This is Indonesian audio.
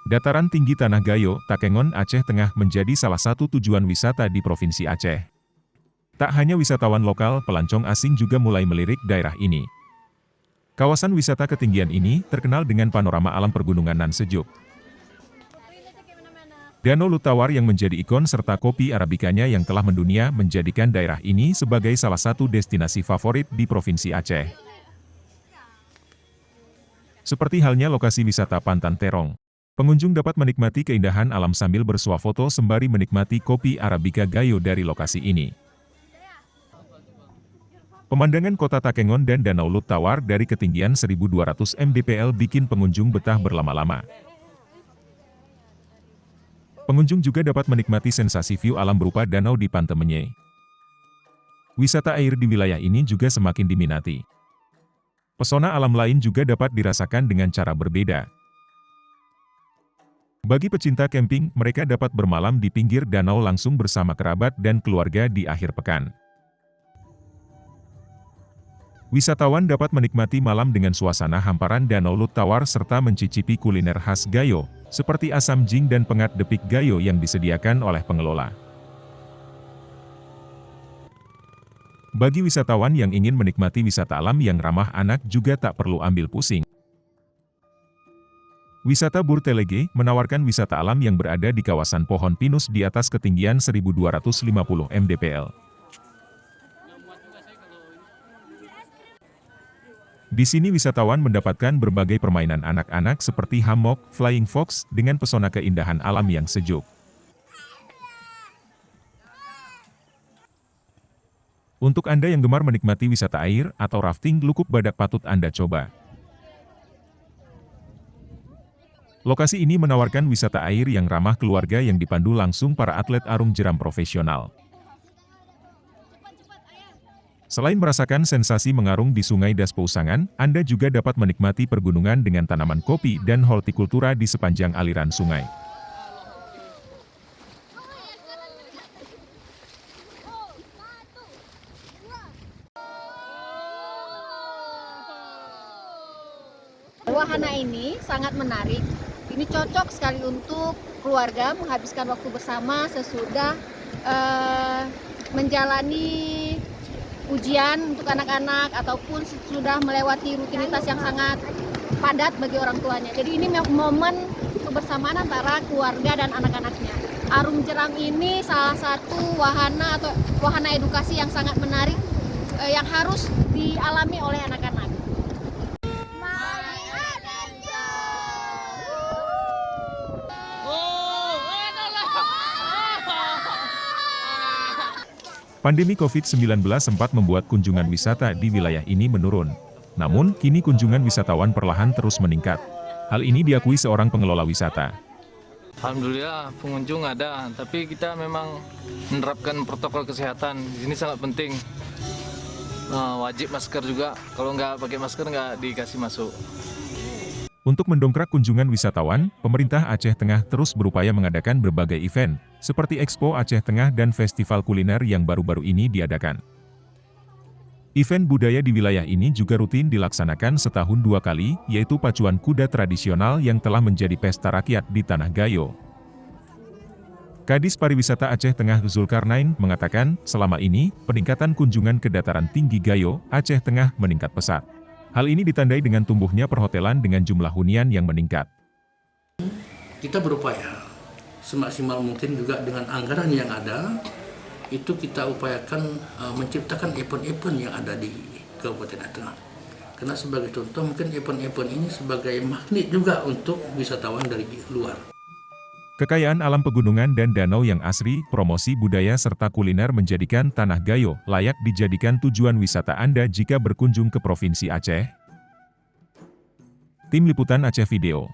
Dataran tinggi Tanah Gayo, Takengon, Aceh Tengah menjadi salah satu tujuan wisata di Provinsi Aceh. Tak hanya wisatawan lokal, pelancong asing juga mulai melirik daerah ini. Kawasan wisata ketinggian ini terkenal dengan panorama alam pergunungan nan sejuk. Danau Lutawar yang menjadi ikon serta kopi Arabikanya yang telah mendunia menjadikan daerah ini sebagai salah satu destinasi favorit di Provinsi Aceh. Seperti halnya lokasi wisata Pantan Terong. Pengunjung dapat menikmati keindahan alam sambil bersuah foto sembari menikmati kopi Arabica Gayo dari lokasi ini. Pemandangan kota Takengon dan Danau Lutawar dari ketinggian 1.200 mdpl bikin pengunjung betah berlama-lama. Pengunjung juga dapat menikmati sensasi view alam berupa danau di Pantemenye. Wisata air di wilayah ini juga semakin diminati. Pesona alam lain juga dapat dirasakan dengan cara berbeda. Bagi pecinta camping, mereka dapat bermalam di pinggir danau langsung bersama kerabat dan keluarga di akhir pekan. Wisatawan dapat menikmati malam dengan suasana hamparan Danau Lutawar serta mencicipi kuliner khas Gayo, seperti asam jing dan pengat depik Gayo yang disediakan oleh pengelola. Bagi wisatawan yang ingin menikmati wisata alam yang ramah anak juga tak perlu ambil pusing. Wisata Burtelege menawarkan wisata alam yang berada di kawasan pohon pinus di atas ketinggian 1.250 mdpl. Di sini wisatawan mendapatkan berbagai permainan anak-anak seperti hammock, flying fox, dengan pesona keindahan alam yang sejuk. Untuk Anda yang gemar menikmati wisata air atau rafting Lukuk Badak patut Anda coba. Lokasi ini menawarkan wisata air yang ramah keluarga yang dipandu langsung para atlet arung jeram profesional. Selain merasakan sensasi mengarung di Sungai Das Pousangan, Anda juga dapat menikmati pergunungan dengan tanaman kopi dan hortikultura di sepanjang aliran sungai. Wahana ini sangat menarik. Ini cocok sekali untuk keluarga menghabiskan waktu bersama sesudah menjalani ujian untuk anak-anak ataupun sudah melewati rutinitas yang sangat padat bagi orang tuanya. Jadi ini momen kebersamaan antara keluarga dan anak-anaknya. Arung jeram ini salah satu wahana atau wahana edukasi yang sangat menarik yang harus dialami oleh anak-anak. Pandemi COVID-19 sempat membuat kunjungan wisata di wilayah ini menurun. Namun, kini kunjungan wisatawan perlahan terus meningkat. Hal ini diakui seorang pengelola wisata. Alhamdulillah pengunjung ada, tapi kita memang menerapkan protokol kesehatan. Di sini sangat penting. Wajib masker juga, kalau nggak pakai masker nggak dikasih masuk. Untuk mendongkrak kunjungan wisatawan, pemerintah Aceh Tengah terus berupaya mengadakan berbagai event, seperti Expo Aceh Tengah dan festival kuliner yang baru-baru ini diadakan. Event budaya di wilayah ini juga rutin dilaksanakan setahun 2 kali, yaitu pacuan kuda tradisional yang telah menjadi pesta rakyat di Tanah Gayo. Kadis Pariwisata Aceh Tengah Zulkarnain mengatakan, selama ini, peningkatan kunjungan ke dataran tinggi Gayo, Aceh Tengah meningkat pesat. Hal ini ditandai dengan tumbuhnya perhotelan dengan jumlah hunian yang meningkat. Kita berupaya semaksimal mungkin juga dengan anggaran yang ada, itu kita upayakan menciptakan event-event yang ada di Kabupaten Aceh Tengah. Karena sebagai contoh mungkin event-event ini sebagai magnet juga untuk wisatawan dari luar. Kekayaan alam pegunungan dan danau yang asri, promosi budaya serta kuliner menjadikan Tanah Gayo layak dijadikan tujuan wisata Anda jika berkunjung ke Provinsi Aceh. Tim Liputan Aceh Video.